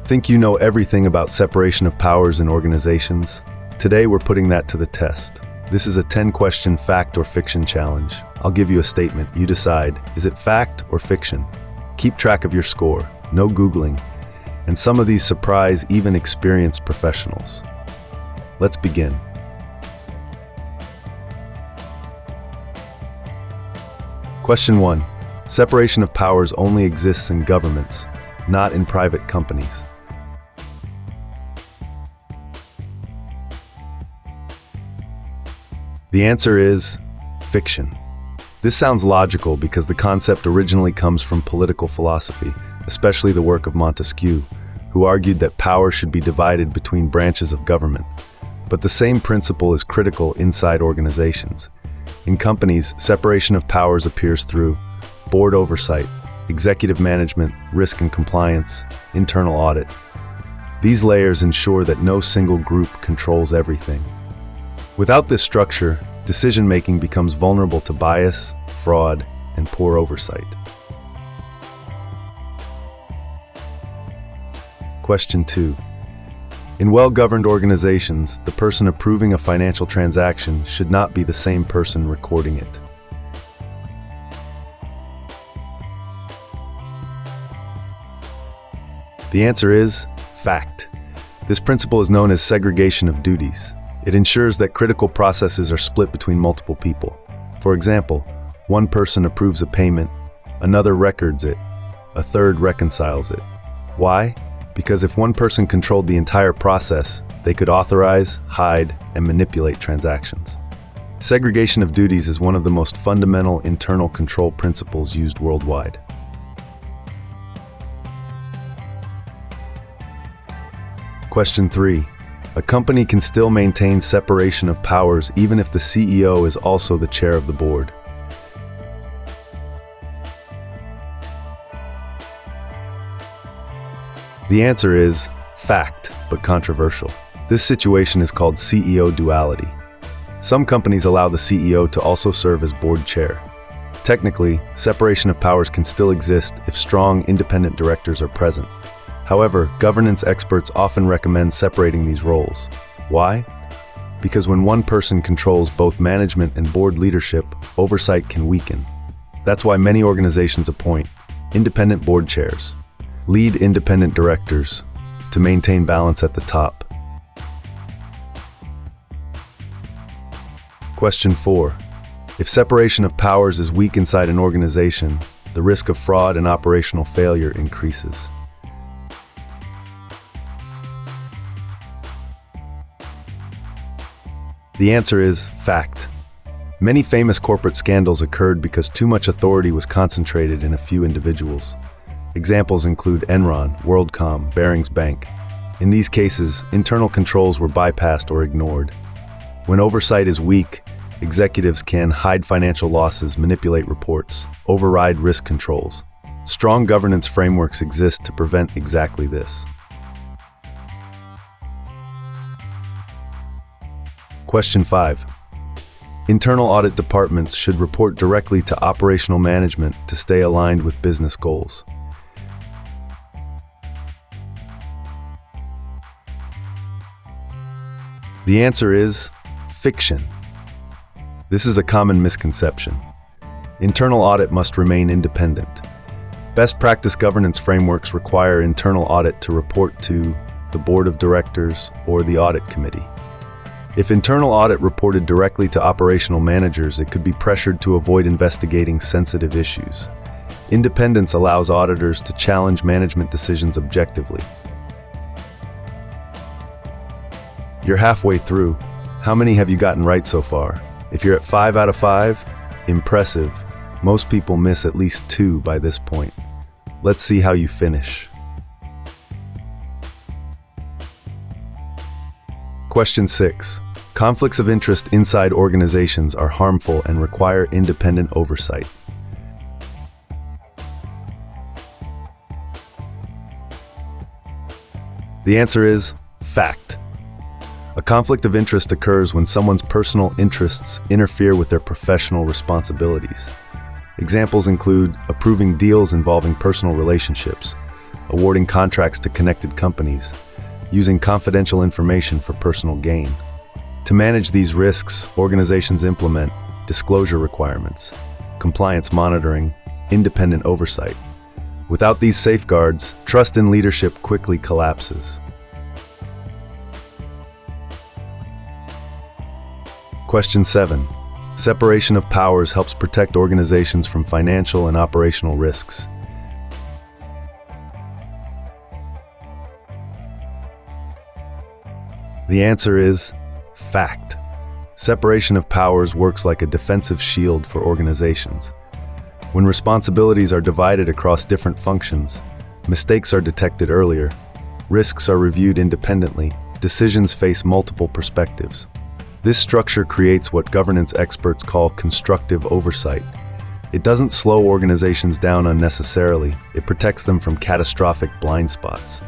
Think you know everything about separation of powers in organizations? Today we're putting that to the test. This is a 10-question fact or fiction challenge. I'll give you a statement. You decide, is it fact or fiction? Keep track of your score. No Googling. And some of these surprise even experienced professionals. Let's begin. Question 1. Separation of powers only exists in governments, not in private companies. The answer is fiction. This sounds logical because the concept originally comes from political philosophy, especially the work of Montesquieu, who argued that power should be divided between branches of government. But the same principle is critical inside organizations. In companies, separation of powers appears through board oversight, executive management, risk and compliance, internal audit. These layers ensure that no single group controls everything. Without this structure, decision-making becomes vulnerable to bias, fraud, and poor oversight. Question 2. In well-governed organizations, the person approving a financial transaction should not be the same person recording it. The answer is fact. This principle is known as segregation of duties. It ensures that critical processes are split between multiple people. For example, one person approves a payment, another records it, a third reconciles it. Why? Because if one person controlled the entire process, they could authorize, hide, and manipulate transactions. Segregation of duties is one of the most fundamental internal control principles used worldwide. Question 3. A company can still maintain separation of powers even if the CEO is also the chair of the board. The answer is fact, but controversial. This situation is called CEO duality. Some companies allow the CEO to also serve as board chair. Technically, separation of powers can still exist if strong, independent directors are present. However, governance experts often recommend separating these roles. Why? Because when one person controls both management and board leadership, oversight can weaken. That's why many organizations appoint independent board chairs, lead independent directors, to maintain balance at the top. Question 4. If separation of powers is weak inside an organization, the risk of fraud and operational failure increases. The answer is fact. Many famous corporate scandals occurred because too much authority was concentrated in a few individuals. Examples include Enron, WorldCom, Barings Bank. In these cases, internal controls were bypassed or ignored. When oversight is weak, executives can hide financial losses, manipulate reports, override risk controls. Strong governance frameworks exist to prevent exactly this. Question 5. Internal audit departments should report directly to operational management to stay aligned with business goals. The answer is fiction. This is a common misconception. Internal audit must remain independent. Best practice governance frameworks require internal audit to report to the board of directors or the audit committee. If internal audit reported directly to operational managers, it could be pressured to avoid investigating sensitive issues. Independence allows auditors to challenge management decisions objectively. You're halfway through. How many have you gotten right so far? If you're at 5 out of 5, impressive. Most people miss at least 2 by this point. Let's see how you finish. Question 6. Conflicts of interest inside organizations are harmful and require independent oversight. The answer is fact. A conflict of interest occurs when someone's personal interests interfere with their professional responsibilities. Examples include approving deals involving personal relationships, awarding contracts to connected companies, using confidential information for personal gain. To manage these risks, organizations implement disclosure requirements, compliance monitoring, independent oversight. Without these safeguards, trust in leadership quickly collapses. Question 7. Separation of powers helps protect organizations from financial and operational risks. The answer is fact. Separation of powers works like a defensive shield for organizations. When responsibilities are divided across different functions, mistakes are detected earlier, risks are reviewed independently, decisions face multiple perspectives. This structure creates what governance experts call constructive oversight. It doesn't slow organizations down unnecessarily, it protects them from catastrophic blind spots.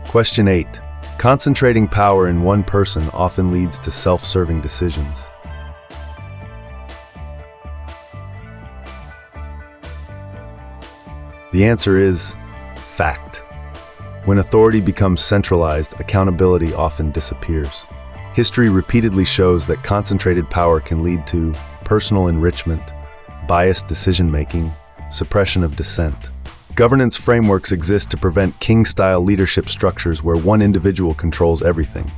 Question 8. Concentrating power in one person often leads to self-serving decisions. The answer is fact. When authority becomes centralized, accountability often disappears. History repeatedly shows that concentrated power can lead to personal enrichment, biased decision-making, suppression of dissent. Governance frameworks exist to prevent king-style leadership structures where one individual controls everything.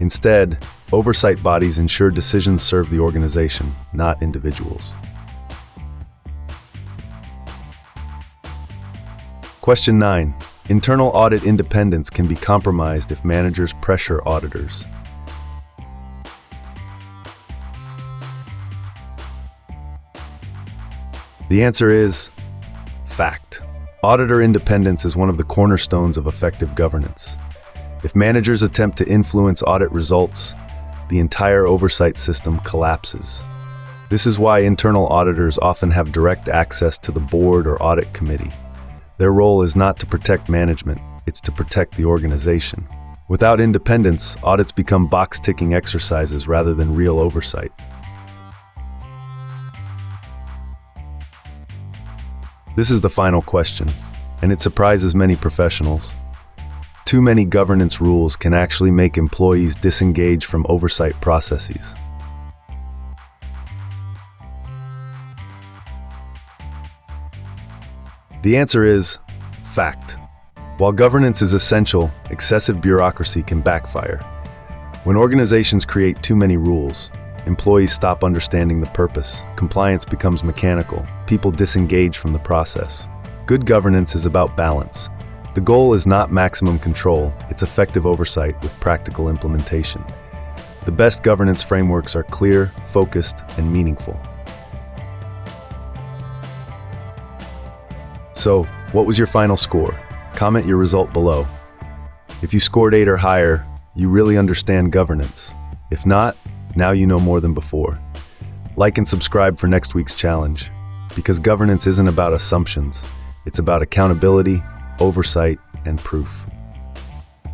Instead, oversight bodies ensure decisions serve the organization, not individuals. Question 9. Internal audit independence can be compromised if managers pressure auditors. The answer is fact. Auditor independence is one of the cornerstones of effective governance. If managers attempt to influence audit results, the entire oversight system collapses. This is why internal auditors often have direct access to the board or audit committee. Their role is not to protect management, it's to protect the organization. Without independence, audits become box-ticking exercises rather than real oversight. This is the final question, and it surprises many professionals. Too many governance rules can actually make employees disengage from oversight processes. The answer is fact. While governance is essential, excessive bureaucracy can backfire. When organizations create too many rules, employees stop understanding the purpose, compliance becomes mechanical, people disengage from the process. Good governance is about balance. The goal is not maximum control, it's effective oversight with practical implementation. The best governance frameworks are clear, focused, and meaningful. So, what was your final score? Comment your result below. If you scored 8 or higher, you really understand governance. If not, now you know more than before. Like and subscribe for next week's challenge, because governance isn't about assumptions, it's about accountability, oversight, and proof.